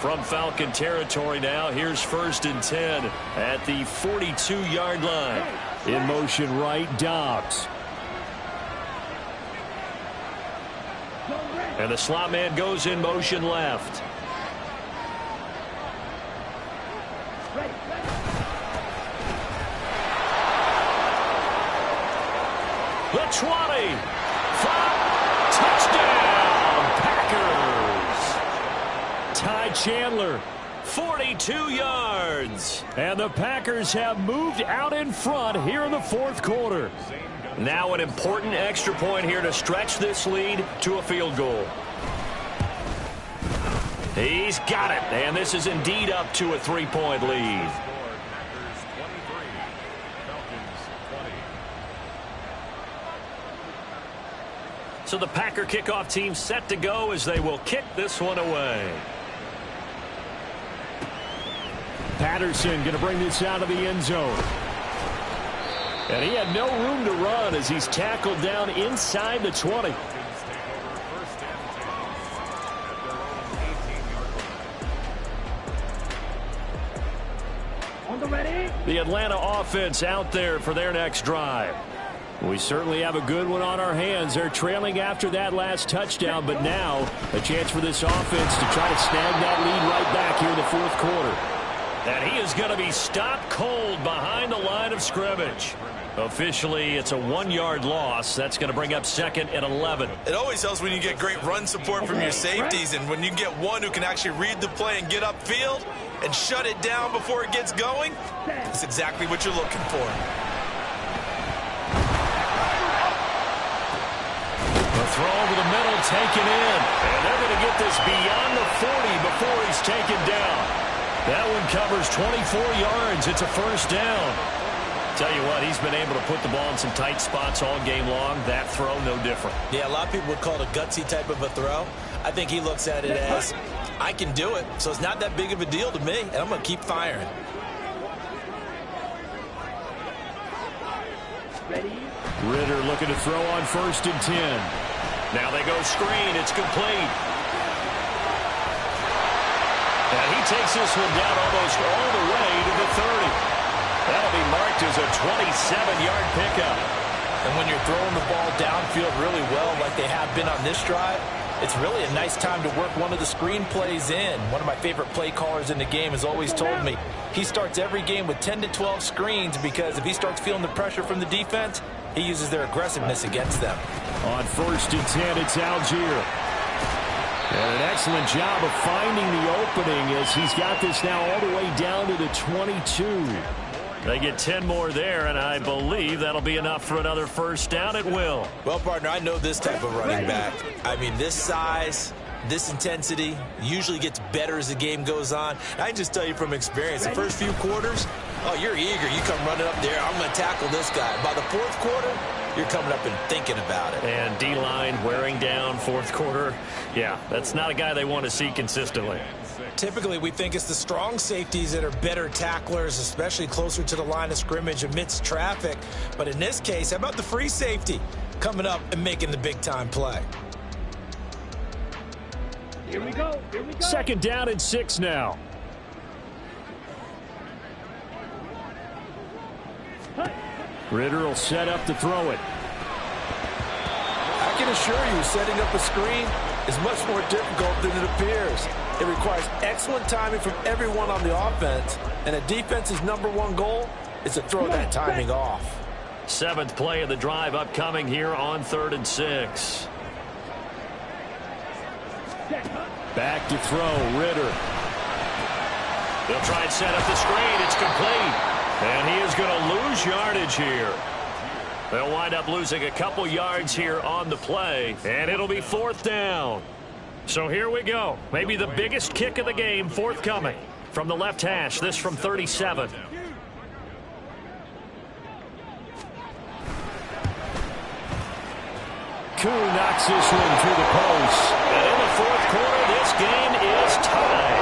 From Falcon territory now, here's 1st and 10 at the 42-yard line. In motion right, Dobbs. And the slot man goes in motion left. The 20. 5. Touchdown, Packers. Ty Chandler. 42 yards. And the Packers have moved out in front here in the 4th quarter. Now an important extra point here to stretch this lead to a field goal. He's got it. And this is indeed up to a 3-point lead. So the Packer kickoff team set to go as they will kick this one away. Patterson going to bring this out of the end zone. And he had no room to run as he's tackled down inside the 20. On the ready. The Atlanta offense out there for their next drive. We certainly have a good one on our hands. They're trailing after that last touchdown, but now a chance for this offense to try to snag that lead right back here in the 4th quarter. And he is going to be stopped cold behind the line of scrimmage. Officially, it's a 1-yard loss. That's going to bring up 2nd and 11. It always helps when you get great run support from your safeties, and when you get one who can actually read the play and get upfield and shut it down before it gets going, that's exactly what you're looking for. The throw over the middle taken in, and they're going to get this beyond the 40 before he's taken down. That one covers 24 yards. It's a 1st down. Tell you what, he's been able to put the ball in some tight spots all game long. That throw, no different. Yeah, a lot of people would call it a gutsy type of a throw. I think he looks at it as, I can do it, so it's not that big of a deal to me, and I'm going to keep firing. Ready. Ridder looking to throw on 1st and 10. Now they go screen. It's complete. And he takes this one down almost all the way to the 30. That'll be marked as a 27-yard pickup. And when you're throwing the ball downfield really well like they have been on this drive, it's really a nice time to work one of the screen plays in. One of my favorite play callers in the game has always told me he starts every game with 10 to 12 screens because if he starts feeling the pressure from the defense, he uses their aggressiveness against them. On 1st and 10, it's Algier. And an excellent job of finding the opening as he's got this now all the way down to the 22. They get 10 more there, and I believe that'll be enough for another 1st down at will. Well, partner, I know this type of running back. I mean, this size, this intensity usually gets better as the game goes on. I can just tell you from experience, the first few quarters, oh, you're eager. You come running up there, I'm going to tackle this guy. By the 4th quarter, you're coming up and thinking about it. And D-line wearing down 4th quarter. Yeah, that's not a guy they want to see consistently. Typically, we think it's the strong safeties that are better tacklers, especially closer to the line of scrimmage amidst traffic. But in this case, how about the free safety coming up and making the big-time play? Here we go. Here we go. 2nd down and 6 now. Ridder will set up to throw it. I can assure you, setting up a screen is much more difficult than it appears. It requires excellent timing from everyone on the offense, and a defense's #1 goal is to throw that timing off. 7th play of the drive upcoming here on 3rd and 6. Back to throw, Ridder. They'll try and set up the screen. It's complete. And he is going to lose yardage here. They'll wind up losing a couple yards here on the play, and it'll be 4th down. So here we go. Maybe the biggest kick of the game forthcoming from the left hash. This from 37. Koo knocks this one through the post. And in the fourth quarter, this game is tied.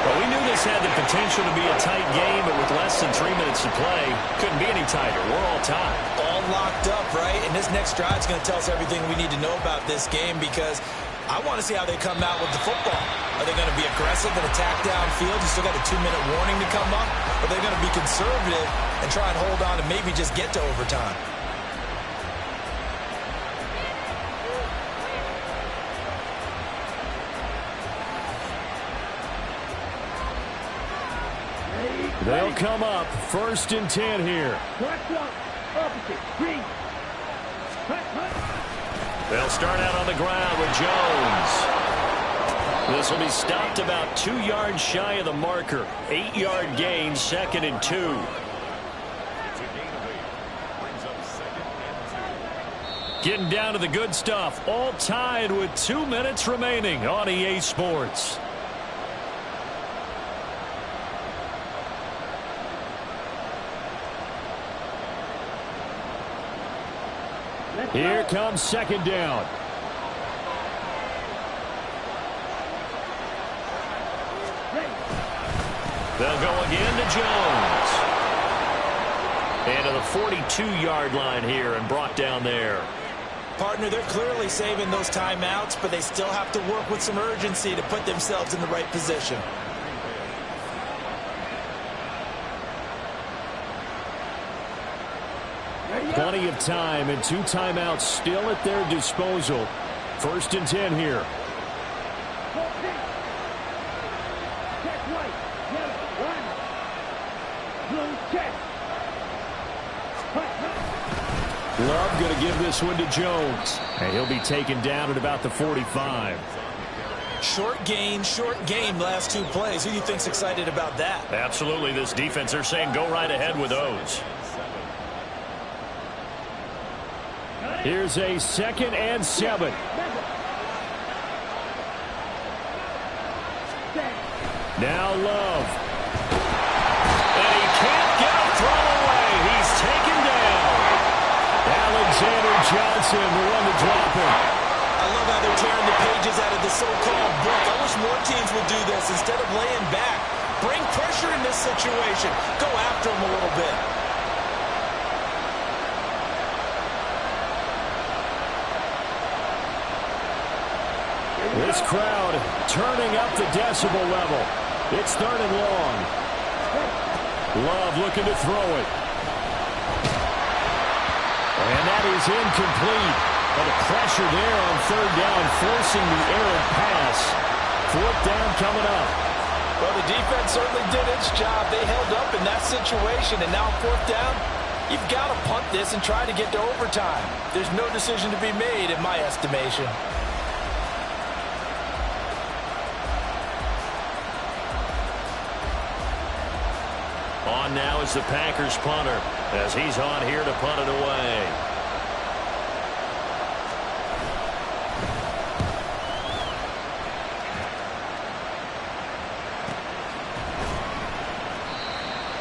Well, we knew this had the potential to be a tight game, but with less than 3 minutes to play, couldn't be any tighter. We're all tied. All locked up, right? And this next drive is going to tell us everything we need to know about this game, because I want to see how they come out with the football. Are they going to be aggressive and attack downfield? You still got a 2-minute warning to come up? Or are they going to be conservative and try and hold on and maybe just get to overtime? They'll come up 1st and 10 here. They'll start out on the ground with Jones. This will be stopped about 2 yards shy of the marker. 8-yard gain, 2nd and 2. Getting down to the good stuff. All tied with 2 minutes remaining on EA Sports. Here comes 2nd down. They'll go again to Jones. And to the 42-yard line here and brought down there. Partner, they're clearly saving those timeouts, but they still have to work with some urgency to put themselves in the right position. Plenty of time and 2 timeouts still at their disposal. 1st and 10 here. Love going to give this one to Jones. And he'll be taken down at about the 45. Short game last 2 plays. Who do you think's excited about that? Absolutely. This defense, they're saying go right ahead with those. Here's a 2nd and 7. Now Love. And he can't get a throw away. He's taken down. Alexander Johnson, the one to drop him. I love how they're tearing the pages out of the so-called book. I wish more teams would do this instead of laying back. Bring pressure in this situation. Go after him a little bit. This crowd turning up the decibel level. It's 3rd and long. Love looking to throw it. And that is incomplete. But the pressure there on 3rd down, forcing the errant pass. 4th down coming up. Well, the defense certainly did its job. They held up in that situation. And now 4th down, you've got to punt this and try to get to overtime. There's no decision to be made in my estimation. On now is the Packers punter as he's on here to punt it away.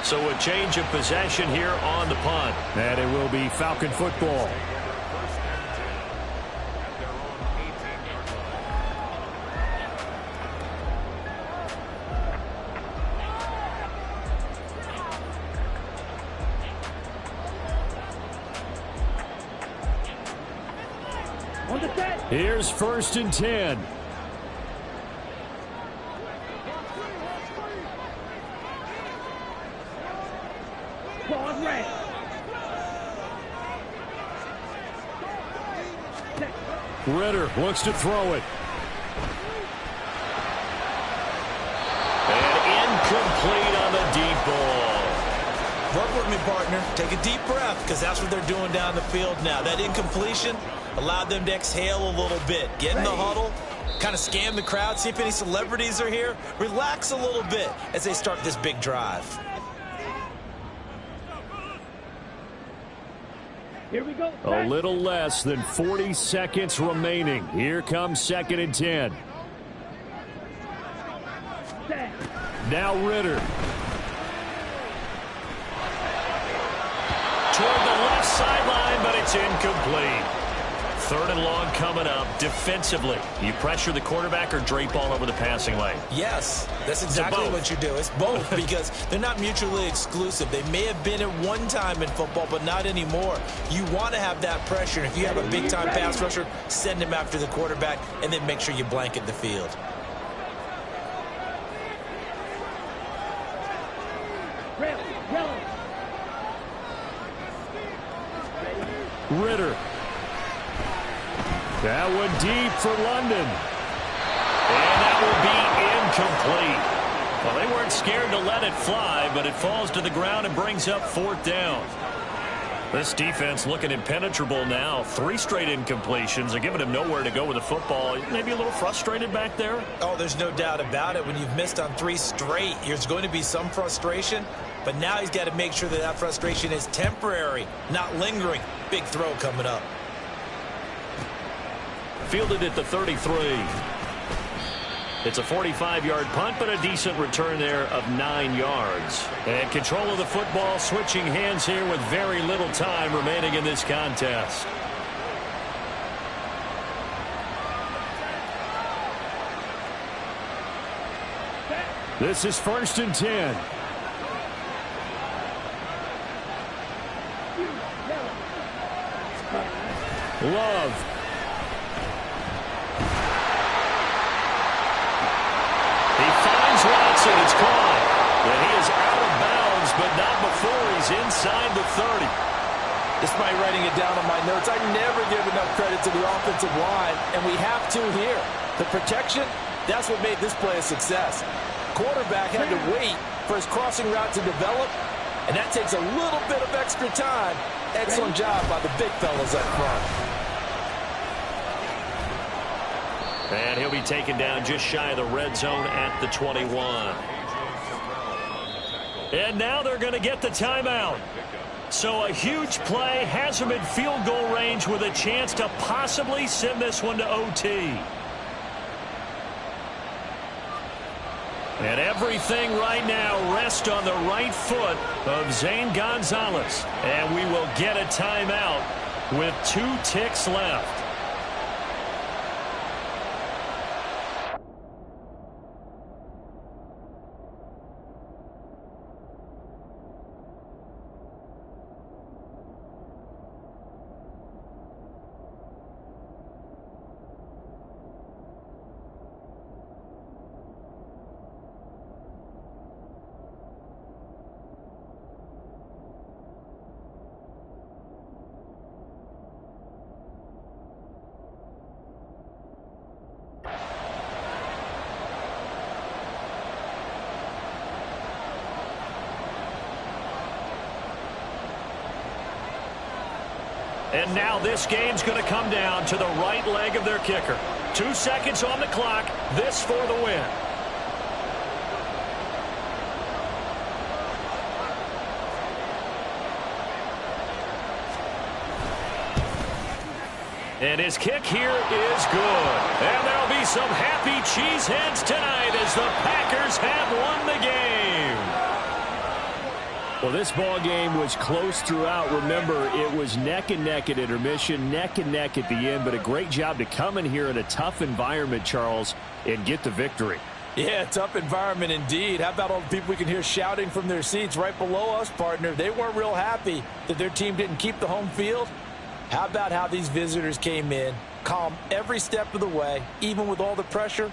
So a change of possession here on the punt. And it will be Falcon football. Here's 1st and 10. Ritter looks to throw it. And incomplete on the deep ball. Work with me, partner. Take a deep breath, because that's what they're doing down the field now. That incompletion allowed them to exhale a little bit. Get in the huddle, kind of scan the crowd, see if any celebrities are here. Relax a little bit as they start this big drive. Here we go. A little less than 40 seconds remaining. Here comes 2nd and 10. Now Ritter. Toward the left sideline, but it's incomplete. 3rd and long coming up. Defensively, you pressure the quarterback or drape all over the passing lane? Yes, that's exactly what you do. It's both because they're not mutually exclusive. They may have been at one time in football, but not anymore. You want to have that pressure. If you have a big-time pass rusher, send him after the quarterback, and then make sure you blanket the field. Ritter. That one deep for London. And that will be incomplete. Well, they weren't scared to let it fly, but it falls to the ground and brings up 4th down. This defense looking impenetrable now. 3 straight incompletions. They're giving him nowhere to go with the football. Maybe a little frustrated back there? Oh, there's no doubt about it. When you've missed on 3 straight, there's going to be some frustration. But now he's got to make sure that that frustration is temporary, not lingering. Big throw coming up. Fielded at the 33. It's a 45-yard punt, but a decent return there of 9 yards. And control of the football, switching hands here with very little time remaining in this contest. This is 1st and 10. Love. He finds Watson. It's caught. And he is out of bounds, but not before he's inside the 30. Despite writing it down on my notes, I never give enough credit to the offensive line, and we have to here. The protection, that's what made this play a success. Quarterback had to wait for his crossing route to develop, and that takes a little bit of extra time. Excellent job by the big fellas up front. And he'll be taken down just shy of the red zone at the 21. And now they're going to get the timeout. So a huge play has him in field goal range with a chance to possibly send this one to OT. And everything right now rests on the right foot of Zane Gonzalez. And we will get a timeout with 2 ticks left. And now this game's going to come down to the right leg of their kicker. 2 seconds on the clock. This for the win. And his kick here is good. And there'll be some happy cheeseheads tonight as the Packers have won the game. Well, this ball game was close throughout. Remember, it was neck and neck at intermission, neck and neck at the end, but a great job to come in here in a tough environment, Charles, and get the victory. Yeah, tough environment indeed. How about all the people we can hear shouting from their seats right below us, partner? They weren't real happy that their team didn't keep the home field. How about how these visitors came in, calm every step of the way, even with all the pressure,